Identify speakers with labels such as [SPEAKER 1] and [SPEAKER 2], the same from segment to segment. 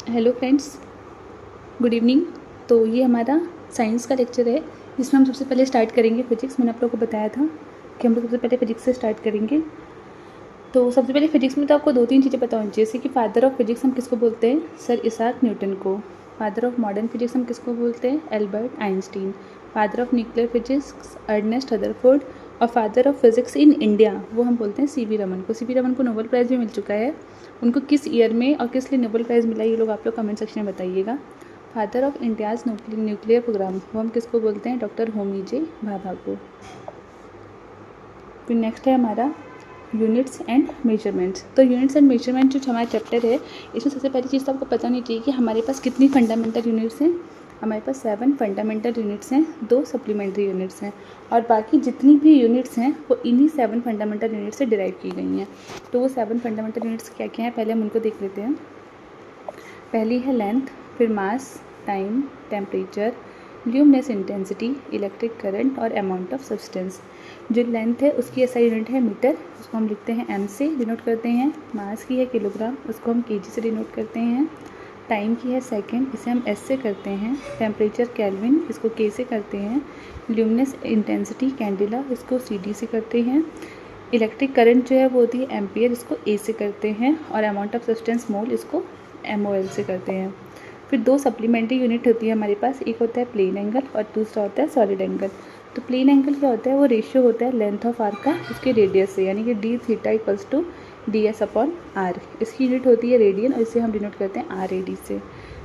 [SPEAKER 1] Hello friends, good evening. तो ये हमारा साइंस का लेक्चर है जिसमें हम सबसे पहले स्टार्ट करेंगे फिजिक्स। मैंने आप लोगों को बताया था कि हम लोग सबसे पहले फिजिक्स से स्टार्ट करेंगे। तो सबसे पहले फिजिक्स में तो आपको दो तीन चीज़ें पता होनी चाहिए, जैसे कि फादर ऑफ फिजिक्स हम किसको बोलते हैं, सर इसाक न्यूटन को। फादर ऑफ मॉडर्न फिजिक्स हम किसको बोलते हैं, Albert Einstein. Father of nuclear physics Ernest Rutherford. और father of physics in India वो हम बोलते हैं सी वी रमन को। सी वी रमन को नोबेल प्राइज़ भी मिल चुका है। उनको किस ईयर में और किस लिए नोबेल प्राइज़ मिला ये लोग आप लोग कमेंट सेक्शन में बताइएगा। Father of India's nuclear programme वो हम किसको बोलते हैं, डॉक्टर होमी जे भाभा को। फिर नेक्स्ट है हमारा यूनिट्स एंड मेजरमेंट्स। तो यूनिट्स एंड मेजरमेंट जो हमारा चैप्टर है, इसमें सबसे पहली चीज़ तो आपको पता होनी चाहिए कि हमारे पास कितनी फंडामेंटल यूनिट्स हैं। हमारे पास 7 फंडामेंटल यूनिट्स हैं, 2 सप्लीमेंट्री यूनिट्स हैं, और बाकी जितनी भी यूनिट्स हैं वो इन्हीं 7 फंडामेंटल यूनिट से डिराइव की गई हैं। तो वो 7 फंडामेंटल यूनिट्स क्या क्या हैं, पहले हम उनको देख लेते हैं। पहली है लेंथ, फिर mass, time, temperature, luminous intensity, electric current और अमाउंट ऑफ सब्सटेंस। जो लेंथ है उसकी ऐसा यूनिट है मीटर, उसको हम लिखते हैं एम से डिनोट करते हैं। मास की है किलोग्राम, उसको हम केजी से डिनोट करते हैं। टाइम की है सेकंड, इसे हम एस से करते हैं। टेम्परेचर केल्विन, इसको के से करते हैं। ल्यूमिनेस इंटेंसिटी कैंडिला, इसको सी डी से करते हैं। इलेक्ट्रिक करंट जो है वो होती है एम्पियर, इसको ए से करते हैं। और अमाउंट ऑफ सब्सटेंस मोल, इसको एम ओ एल से करते हैं। फिर 2 सप्लीमेंट्री यूनिट होती है हमारे पास, एक होता है प्लेन एंगल और दूसरा होता है सॉलिड एंगल। तो प्लेन एंगल क्या होता है, वो रेशियो होता है लेंथ ऑफ आर्क का उसके रेडियस से, यानी कि d theta equals to d s upon r. इसकी यूनिट होती है रेडियन और इसे हम डिनोट करते हैं आर ए डी से।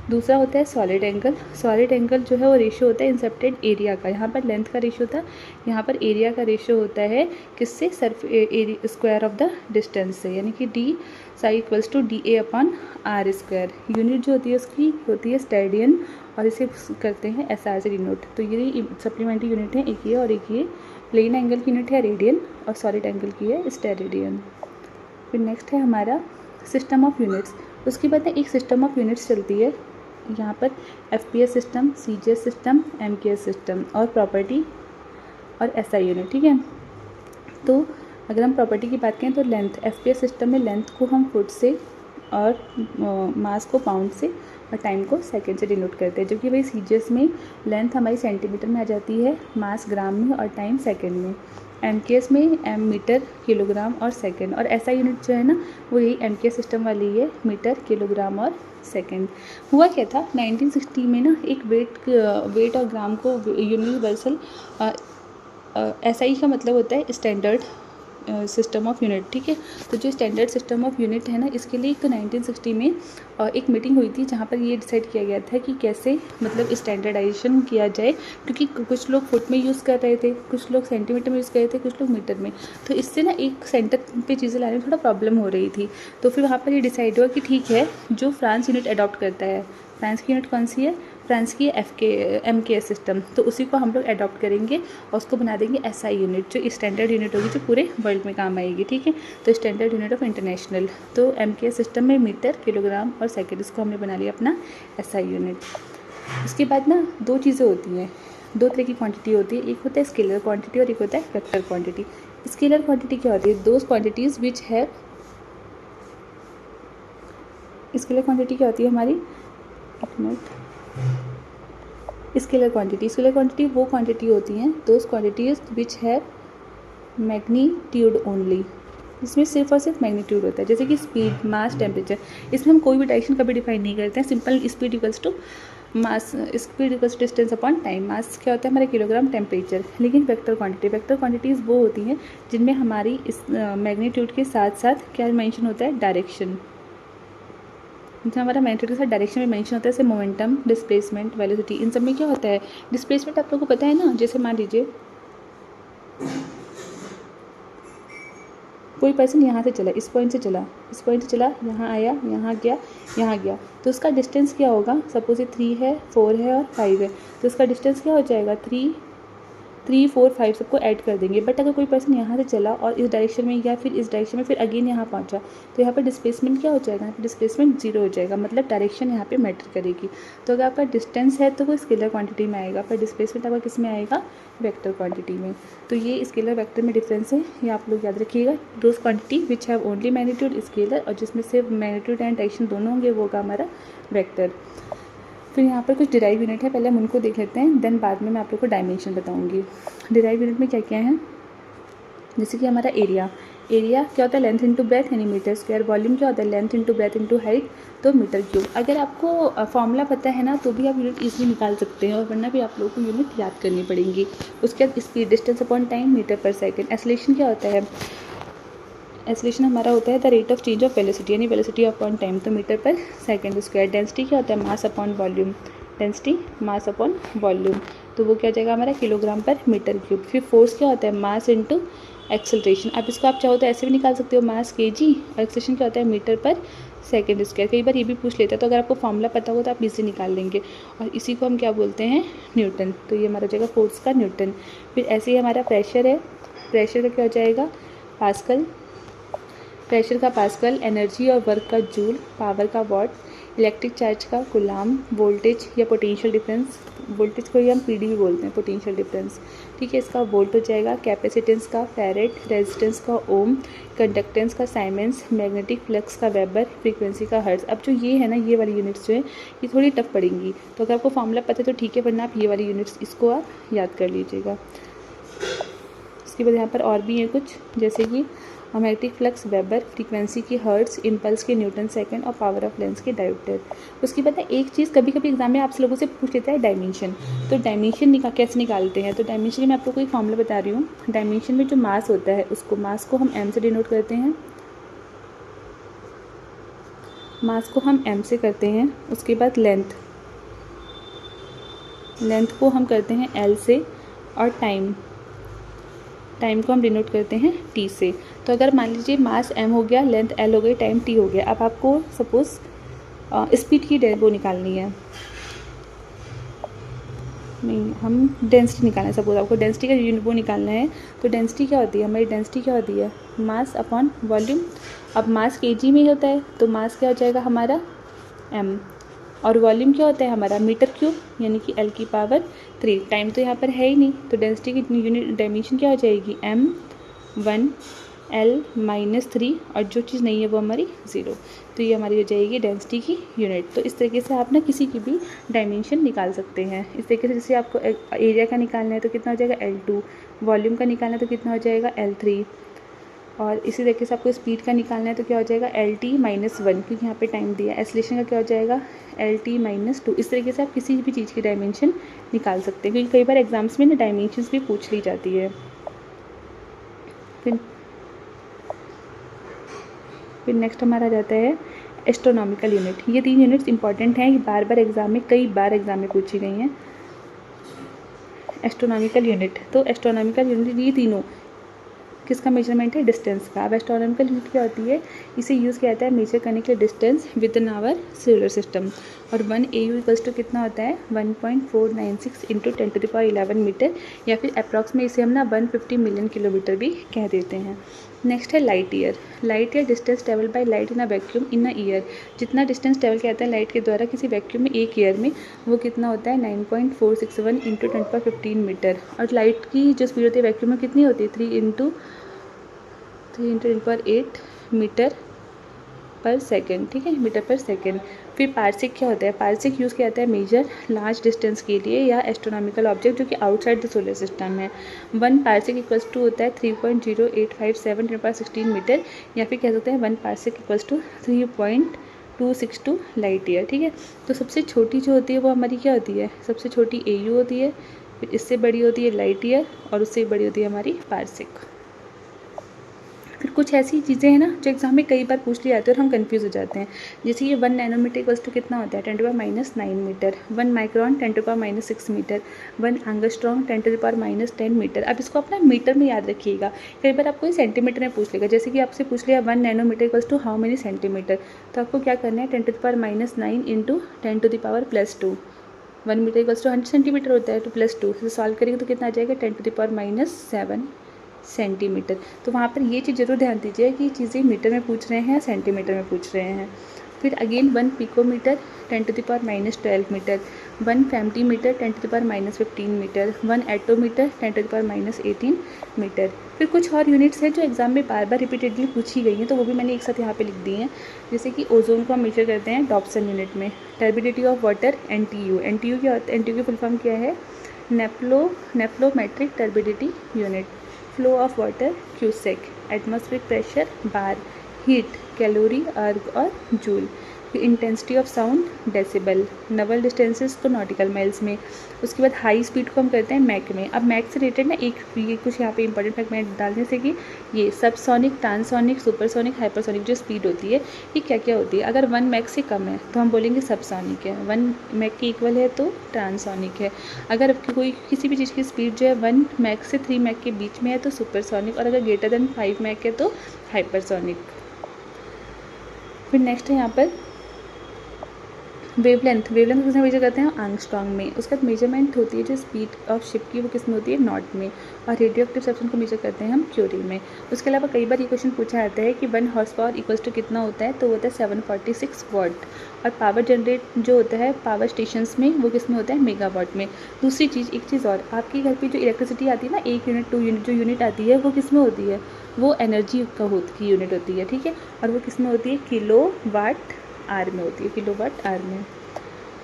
[SPEAKER 1] दूसरा होता है सॉलिड एंगल। सॉलिड एंगल जो है वो रेशियो होता है इंसेप्टेड एरिया का। यहाँ पर लेंथ का रेशियो था, यहाँ पर एरिया का रेशियो होता है किससे, स्क्वायर ऑफ द डिस्टेंस से, यानी कि d psi equals to d A upon r square. Unit जो होती है उसकी होती है स्टेडियन और इसे करते हैं एस आर से डिनोट। तो ये सप्लीमेंट्री यूनिट है, एक ये और एक ये। प्लेन एंगल की यूनिट है रेडियन और सॉलिड एंगल की है स्टेरेडियन। फिर नेक्स्ट है हमारा सिस्टम ऑफ यूनिट्स। उसके बाद एक सिस्टम ऑफ यूनिट्स चलती है यहाँ पर, एफ पी एस सिस्टम, सी जी एस सिस्टम, एम के एस सिस्टम और प्रॉपर्टी और एस आई यूनिट। ठीक है, तो अगर हम प्रॉपर्टी की बात करें तो length, F P S system में लेंथ को हम फुट से और मास को पाउंड से और टाइम को सेकंड से डिनोट करते हैं। जो कि भाई सी जी एस में लेंथ हमारी सेंटीमीटर में आ जाती है, मास ग्राम में और टाइम सेकंड में। एम के एस में एम मीटर, किलोग्राम और सेकंड। और ऐसा यूनिट जो है ना वो यही एम के एस सिस्टम वाली है, मीटर, किलोग्राम और सेकंड। हुआ क्या था 1960 में ना, एक वेट और ग्राम को यूनिवर्सल एस आई का मतलब होता है स्टैंडर्ड सिस्टम ऑफ यूनिट। ठीक है, तो जो स्टैंडर्ड सिस्टम ऑफ यूनिट है ना, इसके लिए तो 1960 में एक मीटिंग हुई थी जहाँ पर ये डिसाइड किया गया था कि कैसे मतलब स्टैंडर्डाइजेशन किया जाए, क्योंकि कुछ लोग फुट में यूज़ कर रहे थे, कुछ लोग सेंटीमीटर में यूज़ कर रहे थे, कुछ लोग मीटर में। तो इससे ना एक सेंटर पे चीज़ें लाने में थोड़ा प्रॉब्लम हो रही थी। तो फिर वहाँ पर ये डिसाइड हुआ कि ठीक है, जो फ्रांस यूनिट अडॉप्ट करता है, फ्रांस की यूनिट कौन सी है, फ्रांस की एम के एस सिस्टम, तो उसी को हम लोग अडॉप्ट करेंगे और उसको बना देंगे एस आई यूनिट, जो स्टैंडर्ड यूनिट होगी, जो पूरे वर्ल्ड में काम आएगी। ठीक है, तो स्टैंडर्ड यूनिट ऑफ इंटरनेशनल, तो एम के एस सिस्टम में मीटर, किलोग्राम और सेकेंड, इसको हमने बना लिया अपना एस आई यूनिट। उसके बाद ना 2 चीज़ें होती हैं, 2 तरह की क्वांटिटी होती है, एक होता है स्केलर क्वांटिटी और एक होता है वेक्टर क्वांटिटी। स्केलर क्वांटिटी क्या होती है, दोज क्वांटिटीज़ विच है, स्केलर क्वांटिटी क्या होती है हमारी, एक मिनट, स्केलर क्वांटिटी वो क्वांटिटी होती हैं, दोज क्वांटिटीज विच है मैग्नीट्यूड ओनली, इसमें सिर्फ और सिर्फ मैग्नीट्यूड होता है। जैसे कि स्पीड, मास, टेम्परेचर, इसमें हम कोई भी डायरेक्शन कभी डिफाइन नहीं करते हैं, simple speed equals to mass, speed equals to distance upon time. Mass क्या होता है हमारे किलोग्राम, टेम्परेचर। लेकिन वेक्टर क्वांटिटीज़ वो होती हैं जिनमें हमारी इस मैग्नीट्यूड के साथ साथ क्या मेंशन होता है, डायरेक्शन। जैसे हमारा मैग्नीट्यूड के साथ डायरेक्शन में मेंशन होता है, जैसे मोमेंटम, डिस्प्लेसमेंट, वेलोसिटी। इन सब में क्या होता है, डिस्प्लेसमेंट आप लोगों को पता है ना, जैसे मान लीजिए कोई पर्सन यहाँ से चला, इस पॉइंट से चला, यहाँ आया, यहाँ गया, तो उसका डिस्टेंस क्या होगा, सपोज ये 3 है, 4 है और 5 है, तो उसका डिस्टेंस क्या हो जाएगा, 3 3, 4, 5 सबको ऐड कर देंगे। बट अगर कोई पर्सन यहाँ से चला और इस डायरेक्शन में या फिर इस डायरेक्शन में फिर अगेन यहाँ पहुँचा, तो यहाँ पर डिस्प्लेसमेंट क्या हो जाएगा, यहाँ पर डिस्प्लेसमेंट 0 हो जाएगा, मतलब डायरेक्शन यहाँ पे मैटर करेगी। तो अगर आपका डिस्टेंस है तो वो स्केलर क्वांटिटी में आएगा, पर डिस्प्लेसमेंट आपका किस में आएगा, वेक्टर क्वांटिटी में। तो ये स्केलर वेक्टर में डिफरेंस है, ये आप लोग याद रखिएगा। Those quantity which have only magnitude scalar, और जिसमें सिर्फ मैग्नीट्यूड एंड डायरेक्शन दोनों होंगे वो होगा हमारा वेक्टर। फिर यहाँ पर कुछ डिराइव यूनिट है, पहले हम उनको देख लेते हैं, देन बाद में मैं आप लोग को डायमेंशन बताऊँगी। डिराइव यूनिट में क्या क्या है, जैसे कि हमारा एरिया क्या होता है, लेंथ इंटू ब्रेथ यानी मीटर स्क्वायर। वॉल्यूम क्या होता है, length into breadth into height, तो मीटर क्यूब। अगर आपको फॉर्मूला पता है ना तो भी आप यूनिट ईजिली निकाल सकते हैं, और वरना भी आप लोगों को यूनिट याद करनी पड़ेंगी। उसके बाद speed, distance upon time, metre per second. Acceleration क्या होता है, एक्सेलरेशन हमारा होता है the rate of change of velocity यानी वेलोसिटी अपॉन टाइम, तो metre per second square. Density क्या होता है, mass upon volume, density mass upon volume, तो वो क्या हो जाएगा हमारा किलोग्राम पर मीटर क्यूब। फिर फोर्स क्या होता है, मास इंटू एक्सेलरेशन। अब इसको आप चाहो तो ऐसे भी निकाल सकते हो, मास केजी, और एक्सेलरेशन क्या होता है, मीटर पर सेकेंड स्क्वायर। कई बार ये भी पूछ लेता है, तो अगर आपको फॉर्मूला पता हो तो आप इसे निकाल लेंगे, और इसी को हम क्या बोलते हैं, न्यूटन। तो ये हमारा हो जाएगा फोर्स का न्यूटन। फिर ऐसे ही हमारा प्रेशर है, प्रेशर का क्या हो जाएगा, पास्कल, प्रेशर का पास्कल, एनर्जी और वर्क का जूल, पावर का वॉट, इलेक्ट्रिक चार्ज का कुलाम, वोल्टेज या पोटेंशियल डिफरेंस, वोल्टेज को ही हम पीडी भी बोलते हैं, पोटेंशियल डिफरेंस, ठीक है, इसका वोल्ट हो जाएगा। कैपेसिटेंस का फैरेड, रेजिस्टेंस का ओम, कंडक्टेंस का साइमेंस, मैग्नेटिक फ्लक्स का वेबर, फ्रीक्वेंसी का हर्ट्ज। अब जो ये है ना, ये वाली यूनिट्स जो है ये थोड़ी टफ पड़ेंगी, तो अगर आपको फॉर्मूला पता है तो ठीक है, वरना आप ये वाली यूनिट्स इसको आप याद कर लीजिएगा। इसके बाद यहाँ पर और भी है कुछ, जैसे कि मैग्नेटिक फ्लक्स वेबर, फ्रीक्वेंसी की हर्ट्ज, इम्पल्स के न्यूटन सेकंड, और पावर ऑफ लेंस के डायोप्टर। उसके बाद एक चीज़ कभी कभी एग्जाम में आपसे लोगों से पूछ लेता है, डायमेंशन। तो डायमेंशन कैसे निकालते हैं, तो डायमेंशन में आप लोगों को एक फॉर्मूला बता रही हूँ। डायमेंशन में जो मास होता है उसको, मास को हम एम से डिनोट करते हैं, मास को हम एम से करते हैं। उसके बाद लेंथ, लेंथ को हम करते हैं एल से, और टाइम, टाइम को हम डिनोट करते हैं टी से। तो अगर मान लीजिए मास m हो गया, लेंथ l हो गई, टाइम t हो गया। अब आपको सपोज स्पीड की वो निकालनी है, नहीं हम डेंसिटी निकालना है, सपोज आपको डेंसिटी का यूनिट वो निकालना है। तो डेंसिटी क्या होती है, हमारी डेंसिटी क्या होती है, मास अपॉन वॉल्यूम। अब मास केजी में ही होता है, तो मास क्या हो जाएगा हमारा m, और वॉल्यूम क्या होता है हमारा मीटर क्यूब, यानी कि L की पावर 3। टाइम तो यहाँ पर है ही नहीं, तो डेंसिटी की यूनिट डायमेंशन क्या हो जाएगी, m1 L-3, और जो चीज़ नहीं है वो हमारी 0। तो ये हमारी हो जाएगी डेंसिटी की यूनिट। तो इस तरीके से आप ना किसी की भी डायमेंशन निकाल सकते हैं। इस तरीके से जैसे आपको एरिया का निकालना है तो कितना हो जाएगा L2, वॉल्यूम का निकालना है तो कितना हो जाएगा L3, और इसी तरीके से आपको स्पीड का निकालना है तो क्या हो जाएगा LT-1, क्योंकि यहाँ पे टाइम दिया है। एक्सेलरेशन का क्या हो जाएगा LT-2। इस तरीके से आप किसी भी चीज़ की डायमेंशन निकाल सकते हैं, क्योंकि कई बार एग्जाम्स में ना डायमेंशंस भी पूछ ली जाती है। फिर नेक्स्ट हमारा जाता है एस्ट्रोनॉमिकल यूनिट। ये 3 यूनिट्स इंपॉर्टेंट हैं, ये बार बार एग्जाम में, कई बार एग्जाम में पूछी गई हैं। एस्ट्रोनॉमिकल यूनिट, तो एस्ट्रोनॉमिकल यूनिट ये तीनों किसका मेजरमेंट है, डिस्टेंस का। अब एस्ट्रोनॉमिकल यूनिट क्या होती है, इसे यूज़ किया जाता है मेजर करने के लिए distance within our solar system. और 1 AU इक्वल्स टू कितना होता है, 1.496 इंटू 10⁻11 मीटर, या फिर अप्रॉक्स में इसे हम ना 150 मिलियन किलोमीटर भी कह देते हैं। नेक्स्ट है light year. Light year distance travel by light in a vacuum in a year. जितना डिस्टेंस ट्रेवल किया जाता है लाइट के द्वारा किसी वैक्यूम में एक ईयर में, वो कितना होता है 9.461 इंटू 10⁻15 मीटर। और लाइट की जो स्पीड होती है वैक्यूम में कितनी होती है, 3 इंटू 10⁸8 मीटर पर सेकेंड, ठीक है, मीटर पर सेकेंड। फिर पार्सिक क्या होता है, पार्सिक यूज़ किया जाता है मेजर लार्ज डिस्टेंस के लिए या एस्ट्रोनॉमिकल ऑब्जेक्ट जो कि आउटसाइड द सोलर सिस्टम है। 1 पार्सिक इक्वल्स टू होता है 3.0857 10⁻16 मीटर, या फिर कह सकते हैं 1 parsec equals to 3.262 light year, ठीक है। तो सबसे छोटी जो होती है वो हमारी क्या होती है, सबसे छोटी AU होती है, फिर इससे बड़ी होती है लाइट ईयर, और उससे बड़ी होती है हमारी पार्सिक। फिर कुछ ऐसी चीज़ें हैं ना जो एग्जाम में कई बार पूछ लिया जाती है और हम कंफ्यूज हो जाते हैं। जैसे ये 1 नैनोमीटर इक्वल्स टू कितना होता है, 10⁻⁹ metre. 1 micron 10⁻�6 metre. 1 angstrom 10⁻⁻10 metre. अब इसको अपना मीटर में याद रखिएगा, कई बार आपको ये सेंटीमीटर में पूछ लेगा। जैसे कि आपसे पूछ लिया 1 nanometre equals to how many centimetre, तो आपको क्या करना है 10⁻⁹ into 10⁻+2, 1 metre equals to 100 centimetre होता है, तो +2 से सॉल्व करेंगे तो कितना आ जाएगा 10⁻⁷ सेंटीमीटर। तो वहाँ पर ये चीज़ जरूर ध्यान दीजिए कि चीज़ें मीटर में पूछ रहे हैं या सेंटीमीटर में पूछ रहे हैं। फिर again 1 picometre 10⁻12 metre, 1 femtometre 10⁻15 metre, 1 attometre 10⁻18 metre. फिर कुछ और यूनिट्स हैं जो एग्जाम में बार बार रिपीटेडली पूछी गई हैं, तो वो भी मैंने एक साथ यहाँ पे लिख दी हैं। जैसे कि ओजोन को हम मेजर करते हैं डॉप्सन यूनिट में, turbidity of water NTU, NTU क्या होता है, NTU की फुल फॉर्म क्या है, nephelometric turbidity unit, flow of water cusec, atmospheric pressure bar, heat calorie erg और joule, intensity of sound decibel, naval distances को नॉटिकल माइल्स में। उसके बाद हाई स्पीड को हम करते हैं मैक में। अब मैक से रिलेटेड ना एक ये कुछ यहाँ पे इंपॉर्टेंट फैक्ट मैं डालने से कि ये सबसोनिक, ट्रांसोनिक, सुपरसोनिक, हाइपरसोनिक जो स्पीड होती है ये क्या क्या होती है। अगर 1 मैक से कम है तो हम बोलेंगे सबसोनिक है, 1 मैक के इक्वल है तो ट्रांसोनिक है। अगर कोई किसी भी चीज़ की स्पीड जो है 1 मैक से 3 मैक के बीच में है तो सुपरसोनिक, और अगर ग्रेटर देन 5 मैक है तो हाइपरसोनिक। फिर नेक्स्ट है यहाँ पर वेवलेंथ किसमें मेजर करते हैं आर्मस्ट्रांग में। उसके बाद मेजरमेंट होती है जो स्पीड ऑफ शिप की, वो किसमें होती है नॉट में। और रेडियो एक्टिव सब्सटेंस को मेजर करते हैं हम क्यूरी में। उसके अलावा कई बार ये क्वेश्चन पूछा जाता है कि 1 हॉर्स पावर इक्वल्स टू कितना होता है, तो वो होता है 746 वाट। और पावर जनरेट जो होता है पावर स्टेशंस में वो किसमें होता है मेगावाट में। दूसरी चीज़, एक चीज़ और, आपके घर पर जो इलेक्ट्रिसिटी आती है ना 1 यूनिट 2 यूनिट जो यूनिट आती है वो किसमें होती है, वो एनर्जी की यूनिट होती है, ठीक है। और वो किसमें होती है किलोवाट आवर में होती है, किलोवाट आवर में।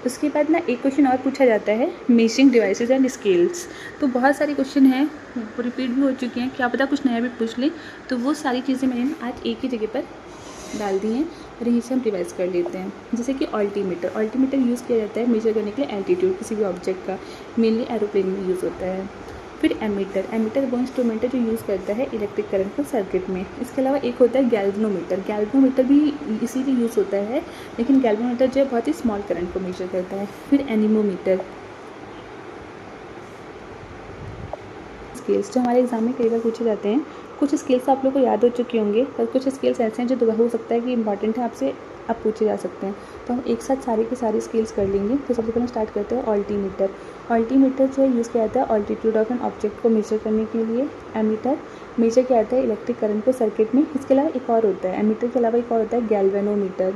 [SPEAKER 1] उसके बाद ना एक क्वेश्चन और पूछा जाता है मेजरिंग डिवाइसेस एंड स्केल्स। तो बहुत सारे क्वेश्चन हैं, रिपीट भी हो चुके हैं, क्या पता कुछ नया भी पूछ लें। तो वो सारी चीज़ें मैंने आज एक ही जगह पर डाल दी हैं और यहीं से हम रिवाइज कर लेते हैं। जैसे कि अल्टीमीटर यूज़ किया जाता है मेजर करने के लिए एल्टीट्यूड किसी भी ऑब्जेक्ट का, मेनली एरोप्लेन में यूज़ होता है। फिर एमीटर वो इंस्ट्रूमेंट है जो यूज़ करता है इलेक्ट्रिक करंट को सर्किट में। इसके अलावा एक होता है गैल्वेनोमीटर भी इसीलिए यूज़ होता है, लेकिन गैल्वेनोमीटर जो है बहुत ही स्मॉल करंट को मेजर करता है। फिर एनीमोमीटर, स्केल्स जो हमारे एग्जाम में कई बार पूछे जाते हैं। कुछ स्केल्स आप लोग को याद हो चुके होंगे, पर कुछ स्केल्स ऐसे हैं जो दोबारा हो सकता है कि इंपॉर्टेंट है, आपसे अब पूछे जा सकते हैं। तो हम एक साथ सारे के सारे स्केल्स कर लेंगे। तो सबसे पहले स्टार्ट करते हैं अल्टीमीटर जो है यूज़ किया जाता है ऑल्टीट्यूड ऑफ एन ऑब्जेक्ट को मेजर करने के लिए। एमीटर मेजर किया जाता है इलेक्ट्रिक करंट को सर्किट में। इसके अलावा एक और होता है, एमीटर के अलावा एक और होता है गैल्वेनोमीटर।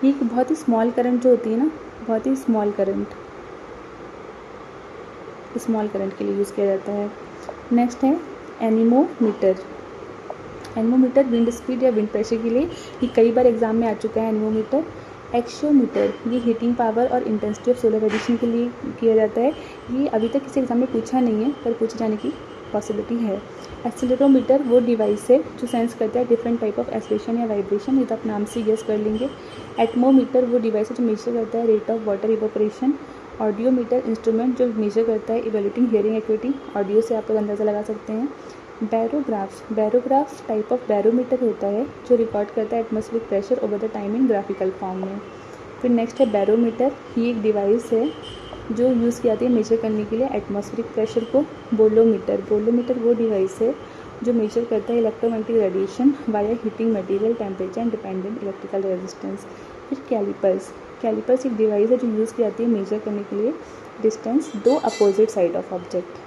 [SPEAKER 1] ये एक बहुत ही स्मॉल करंट जो होती है ना, बहुत ही स्मॉल करंट के लिए यूज़ किया जाता है। नेक्स्ट है एनीमोमीटर विंड स्पीड या विंड प्रेशर के लिए, ये कई बार एग्जाम में आ चुका है एनीमोमीटर। एक्सोमीटर ये हीटिंग पावर और इंटेंसिटी ऑफ सोलर रेडिएशन के लिए किया जाता है। ये अभी तक किसी एग्जाम में पूछा नहीं है, पर पूछे जाने की पॉसिबिलिटी है। एक्सेलेरोमीटर वो डिवाइस है जो सेंस करता है डिफरेंट टाइप ऑफ एक्सलेशन या वाइब्रेशन, ये तो आप नाम से गेस कर लेंगे। एटमोमीटर वो डिवाइस है जो मेजर करता है rate of water evaporation. Audiometer instrument जो मेजर करता है इवेल्यूटिंग हियरिंग एक्यूटी, ऑडियो से आप लोग अंदाज़ा लगा सकते हैं। बैरोग्राफ टाइप ऑफ बैरोमीटर होता है जो रिकॉर्ड करता है atmospheric pressure over the time in graphical form में। फिर नेक्स्ट है बैरोमीटर, ये एक डिवाइस है जो यूज़ की जाती है मेजर करने के लिए एटमॉस्फेरिक प्रेशर को। बोलोमीटर वो डिवाइस है जो मेजर करता है electromagnetic radiation via heating material temperature and dependent electrical resistance. फिर कैलिपर्स एक डिवाइस है जो यूज़ की जाती है मेजर करने के लिए डिस्टेंस दो अपोजिट साइड ऑफ ऑब्जेक्ट।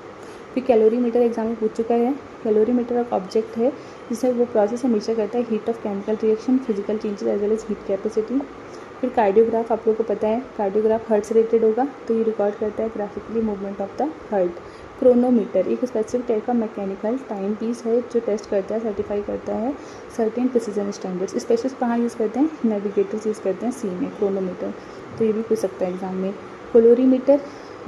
[SPEAKER 1] फिर कैलोरीमीटर एग्जाम में पूछ चुका है। कैलोरीमीटर एक ऑब्जेक्ट है जिसमें वो प्रोसेस मेजर करता है heat of chemical reaction, physical changes as well as heat capacity. फिर कार्डियोग्राफ आप लोगों को पता है, कार्डियोग्राफ हार्ट से रिलेटेड होगा, तो ये रिकॉर्ड करता है graphically movement of the heart. Chronometer एक स्पेसिफिक टाइप का मैकेनिकल टाइम पीस है जो टेस्ट करता है, सर्टिफाई करता है सर्टेन प्रिसीजन स्टैंडर्ड्स। स्पेशलिस्ट कहाँ यूज़ करते हैं, नेविगेटर्स यूज़ करते हैं सी में क्रोनोमीटर, तो ये भी पूछ सकता है एग्जाम में। कोलोरीमीटर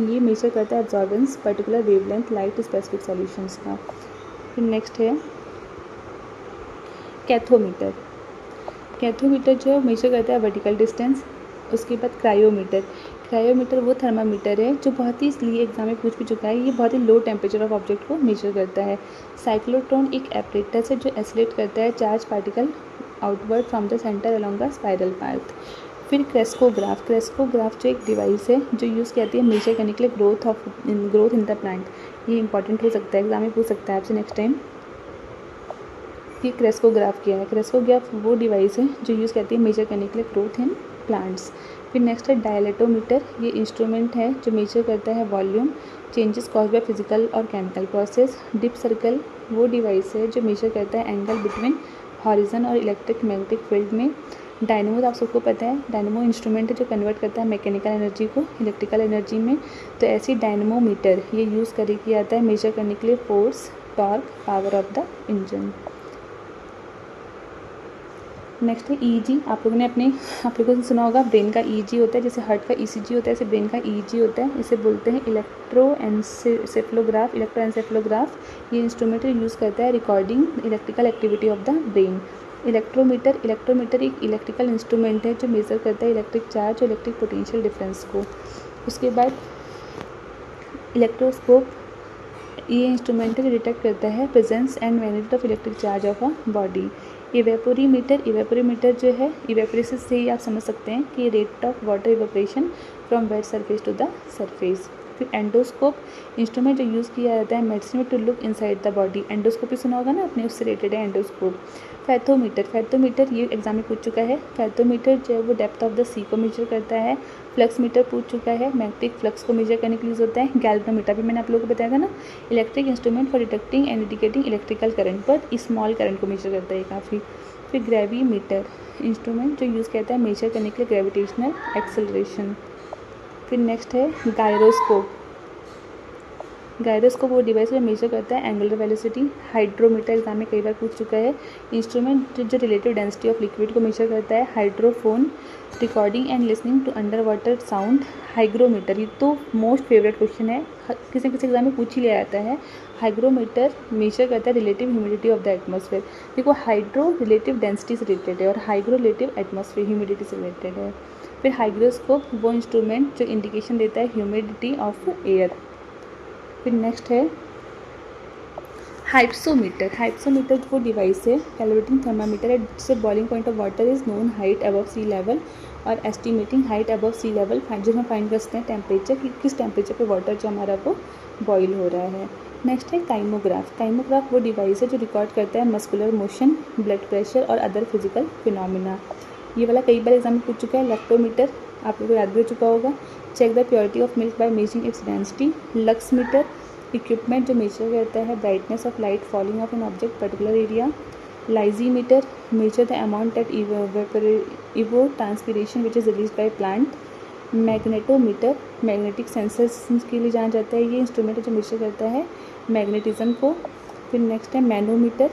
[SPEAKER 1] ये मेजर करता है absorbance particular wavelength light specific solutions का। फिर नेक्स्ट है कैथोमीटर जो है मेजर करता है वर्टिकल डिस्टेंस। उसके बाद क्रायोमीटर वो थर्मामीटर है जो बहुत ही, इसलिए एग्जाम में पूछ भी चुका है, ये बहुत ही लो टेम्परेचर ऑफ ऑब्जेक्ट को मेजर करता है। साइक्लोट्रॉन एक एपरेटस है जो एसिलेट करता है charge particle outward from the centre along the spiral path. फिर क्रेस्कोग्राफ जो एक डिवाइस है जो यूज़ की जाती है मेजर करने के लिए ग्रोथ इन द प्लांट। ये इंपॉर्टेंट हो सकता है, एग्जाम में पूछ सकता है आपसे नेक्स्ट टाइम कि क्रेस्कोग्राफ क्या है। क्रेस्कोग्राफ वो डिवाइस है जो यूज़ करती है मेजर करने के लिए ग्रोथ इन प्लांट्स। फिर नेक्स्ट है डायलेटोमीटर। ये इंस्ट्रूमेंट है जो मेजर करता है volume changes cause by physical और केमिकल प्रोसेस। डिप सर्कल वो डिवाइस है जो मेजर करता है एंगल बिटवीन हॉरिजन और इलेक्ट्रिक मैग्नेटिक फील्ड में। डायनमो आप सबको पता है, डायनमो इंस्ट्रूमेंट है जो कन्वर्ट करता है मैकेनिकल एनर्जी को इलेक्ट्रिकल एनर्जी में। तो ऐसी डायनमोमीटर ये यूज़ करके किया जाता है मेजर करने के लिए force, torque, power of the engine. Next है ईजी। आप लोगों ने सुना होगा ब्रेन का ईजी होता है, जैसे हार्ट का ईसीजी होता है ऐसे ब्रेन का ईजी होता है। इसे बोलते हैं इलेक्ट्रोएन्सेफेलोग्राफ। ये इंस्ट्रूमेंट यूज़ करता है recording electrical activity of the brain. Electrometer एक इलेक्ट्रिकल इंस्ट्रूमेंट है जो मेज़र करता है इलेक्ट्रिक चार्ज और इलेक्ट्रिक पोटेंशियल डिफरेंस को। उसके बाद इलेक्ट्रोस्कोप। ये इंस्ट्रूमेंट डिटेक्ट करता है presence and magnitude of electric charge of a body. Evaporimeter जो है, इवेपोरेशन से ही आप समझ सकते हैं कि rate of water evaporation from wet surface to the surface. फिर एंडोस्कोप इंस्ट्रूमेंट जो यूज़ किया जाता है मेडिसिन में to look inside the body. Endoscopy सुना होगा ना आपने, उससे रिलेटेड है एंडोस्कोप। फैथोमीटर ये एग्जाम में पूछ चुका है। फैथोमीटर जो है वो डेप्थ ऑफ द सी को मेजर करता है। फ्लक्स मीटर पूछ चुका है, मैग्नेटिक फ्लक्स को मेजर करने के लिए यूज़ होता है। गैल्वेनोमीटर भी मैंने आप लोगों को बताया था ना, electric instrument for detecting and indicating electrical current, पर स्मॉल करंट को मेजर करता है काफ़ी। फिर ग्रेविमीटर इंस्ट्रूमेंट जो यूज़ करता है मेजर करने के लिए ग्रेविटेशनल एक्सेलरेशन। फिर नेक्स्ट है गायरोस्कोप वो डिवाइस जो मेजर करता है एंगुलर वेलोसिटी। हाइड्रोमीटर एग्जाम में कई बार पूछ चुका है, इंस्ट्रूमेंट जो रिलेटिव डेंसिटी ऑफ लिक्विड को मेजर करता है। Hydrophone recording and listening to under water sound. Hygrometer ये तो मोस्ट फेवरेट क्वेश्चन है, किसी एग्जाम में पूछ ही लिया जाता है। हाइग्रोमीटर मेजर करता है relative humidity of the atmosphere. देखो हाइड्रो रिलेटिव डेंसिटी से रिलेटेड है और हाइग्रो रिलेटिव एटमॉस्फेयर ह्यूमिडिटी से रिलेटेड है। फिर हाइग्रोस्कोप वो इंस्ट्रूमेंट जो इंडिकेशन देता है ह्यूमिडिटी ऑफ एयर। फिर नेक्स्ट है हाइप्सोमीटर वो डिवाइस है कैलकुलेटिंग थर्मामीटर एट जिससे boiling point of water is known height above sea level और estimating height above sea level जो हम फाइंड कर सकते हैं टेम्परेचर कि किस टेम्परेचर पे वाटर जो हमारा वो बॉईल हो रहा है। नेक्स्ट है काइमोग्राफ वो डिवाइस है जो रिकॉर्ड करता है मस्कुलर मोशन, ब्लड प्रेशर और अदर फिजिकल फिनोमिना। ये वाला कई बार एग्जाम में पूछ चुका है। लैक्टोमीटर आप लोगों को याद भी हो चुका होगा, check the purity of milk by measuring its density. Lux meter equipment जो मेजर करता है brightness of light falling of an object particular area. Lysimeter measure the amount at evapotranspiration which is release by plant. Magnetometer magnetic sensors के लिए जाना जाता है, ये instrument जो मेजर करता है मैग्नेटिज्म को। फिर नेक्स्ट है मैनोमीटर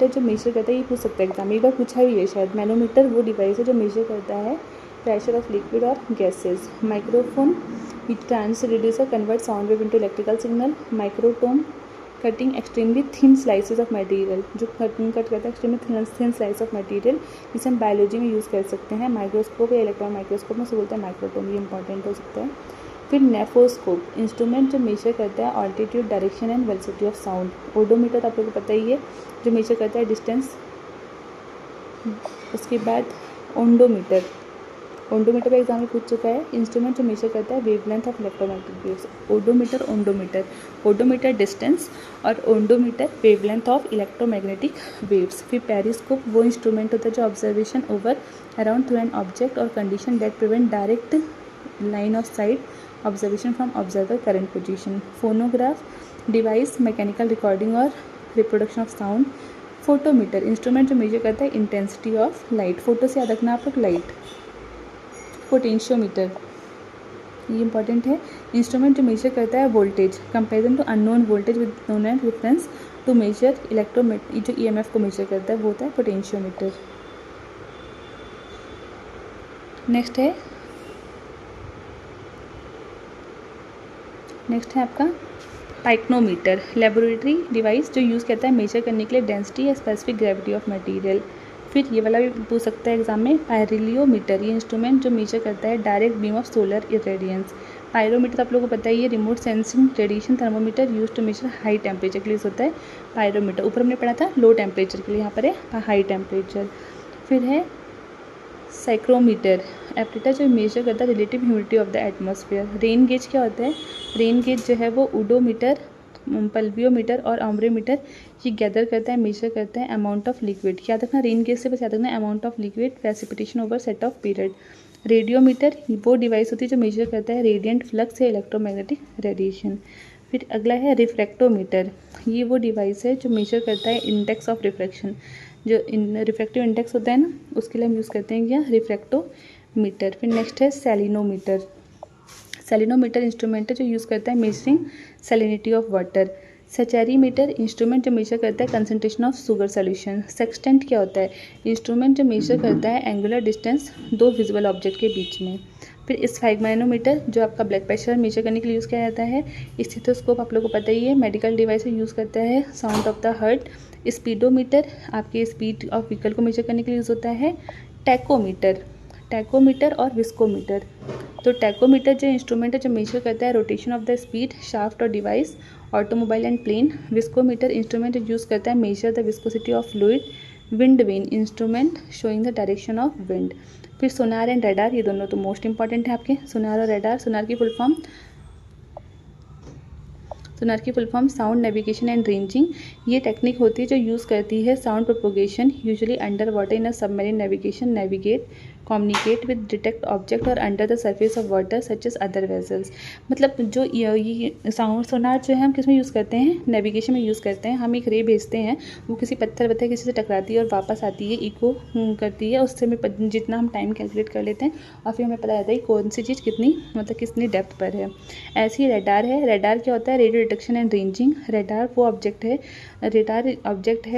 [SPEAKER 1] जो मेजर करता है, ये पूछ सकता है एग्जाम में, एक बार पूछा भी है शायद। मैनोमीटर वो डिवाइस है जो मेजर करता है प्रेशर ऑफ लिक्विड और gases. Microphone transducer convert sound wave into electrical signal. Microtome cutting extremely thin slices of material जो कट करता है extremely thin slice of material, जिसे हम बायोलॉजी में यूज़ कर सकते हैं। माइक्रोस्कोप या इलेक्ट्रॉन माइक्रोस्कोप में से बोलते हैं माइक्रोटोम, ये इंपॉर्टेंट हो सकता है। फिर नेफोस्कोप इंस्ट्रूमेंट जो मेजर करता है altitude, direction and velocity of sound. Odometer आप लोगों को पता ही है जो मेजर करता है डिस्टेंस। उसके बाद ओंडोमीटर का एग्जाम में पूछ चुका है, इंस्ट्रूमेंट जो मेजर करता है wavelength of electromagnetic waves. Odometer distance और ondometer wavelength of electromagnetic waves. फिर पेरिस्कोप वो इंस्ट्रूमेंट होता है जो observation over around through an object और condition that prevent direct line of sight observation from observer current position. Phonograph device mechanical recording और reproduction of sound. Photometer instrument जो measure करता है इंटेंसिटी ऑफ लाइट, फोटो से याद रखना आप लोग लाइट। पोटेंशियोमीटर ये इंपॉर्टेंट है, इंस्ट्रूमेंट जो मेजर करता है voltage comparison to unknown voltage with known and reference to measure electromagnetic जो ईएमएफ को मेजर करता है वो होता है पोटेंशियोमीटर। नेक्स्ट है आपका पाइक्नोमीटर लेबोरेटरी डिवाइस जो यूज़ करता है मेजर करने के लिए डेंसिटी या स्पेसिफिक ग्रेविटी ऑफ मटेरियल। फिर ये वाला भी पूछ सकता है एग्जाम में, पायरिलियोमीटर ये इंस्ट्रूमेंट जो मेजर करता है direct beam of solar irradiance. Pyrometer आप लोगों को पता ही है, remote sensing radiation thermometer use to measure high temperature के लिए होता है पायरोमीटर। ऊपर हमने पढ़ा था लो टेम्परेचर के लिए, यहाँ पर है हाई टेम्परेचर। फिर है साइक्रोमीटर एप्टीटर जो मेजर करता है relative humidity of the atmosphere. Rain gauge क्या होता है, रेन गेज जो है वो ओडोमीटर, पल्वियोमीटर और ऑम्ब्रोमीटर ये गैदर करता है मेजर करता है अमाउंट ऑफ लिक्विड। याद रखना रेन गेज से बस याद रखना amount of liquid precipitation over set of period. Radiometer वो डिवाइस होती है जो मेजर करता है रेडिएंट फ्लक्स या इलेक्ट्रोमैग्नेटिक रेडिएशन। फिर अगला है रिफ्रैक्टोमीटर, ये वो डिवाइस है जो मेजर करता है इंडेक्स ऑफ रिफ्रैक्शन, जो रिफ्रैक्टिव इंडेक्स होता है ना, उसके लिए हम यूज़ करते हैं क्या, रिफ्रैक्टोमीटर। फिर नेक्स्ट है सेलिनोमीटर। सेलिनोमीटर इंस्ट्रूमेंट है जो यूज़ करता है measuring salinity of water. Saccharimeter instrument जो मेजर करता है concentration of sugar solution. Sextant क्या होता है, इंस्ट्रूमेंट जो मेजर करता है एंगुलर डिस्टेंस दो विजुअल ऑब्जेक्ट के बीच में। फिर स्फैग्मानोमीटर जो आपका ब्लड प्रेशर मेजर करने के लिए यूज़ किया जाता है। स्टेथोस्कोप आप लोगों को पता ही है, मेडिकल डिवाइस यूज़ करता है sound of the heart. Speedometer आपके स्पीड ऑफ व्हीकल को मेजर करने के लिए यूज़ होता है। टैकोमीटर और विस्कोमीटर। तो टैकोमीटर जो इंस्ट्रूमेंट है जो मेजर करता है rotation of the speed, shaft और device, automobile and plane. Viscometer instrument use करता है measure the viscosity of fluid. Wind vane instrument showing the direction of wind. फिर सोनार एंड रडार, ये दोनों तो मोस्ट इंपॉर्टेंट है आपके, सोनार और रडार। सोनार की full form sound navigation and ranging. ये टेक्निक होती है जो यूज़ करती है sound propagation usually under water in a submarine navigation, navigate, communicate with detect object और under the surface of water such as other vessels. मतलब जो ये साउंड सोनार जो है हम किस में यूज़ करते हैं, नेविगेशन में यूज़ करते हैं। हम एक रे भेजते हैं, वो किसी पत्थर किसी से टकराती है और वापस आती है, इको करती है, उससे हमें जितना हम टाइम कैलकुलेट कर लेते हैं और फिर हमें पता रहता है कौन सी चीज़ कितनी कितनी डेप्थ पर है। ऐसे ही रडार है। रडार क्या होता है, radio detection and ranging. Radar वो ऑब्जेक्ट है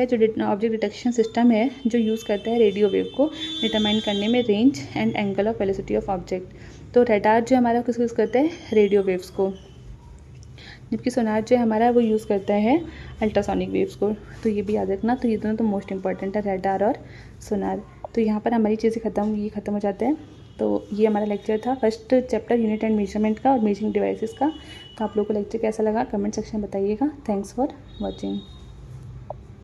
[SPEAKER 1] जो ऑब्जेक्ट डिटेक्शन सिस्टम है जो यूज़ करता है रेडियो वेव को डिटरमाइन करने में range and angle of velocity of object. तो रडार जो हमारा किसको यूज़ करता है, रेडियो वेव्स को, जबकि सोनार जो है हमारा वो यूज़ करता है अल्ट्रासोनिक वेव्स को। तो ये भी याद रखना। तो ये दोनों तो मोस्ट इंपॉर्टेंट है, रडार और सोनार। तो यहाँ पर हमारी चीज़ें ख़त्म हो जाते हैं। तो ये हमारा लेक्चर था first chapter unit and measurement का और मेजरिंग डिवाइसेस का। तो आप लोगों को लेक्चर कैसा लगा कमेंट सेक्शन में बताइएगा। Thanks for watching.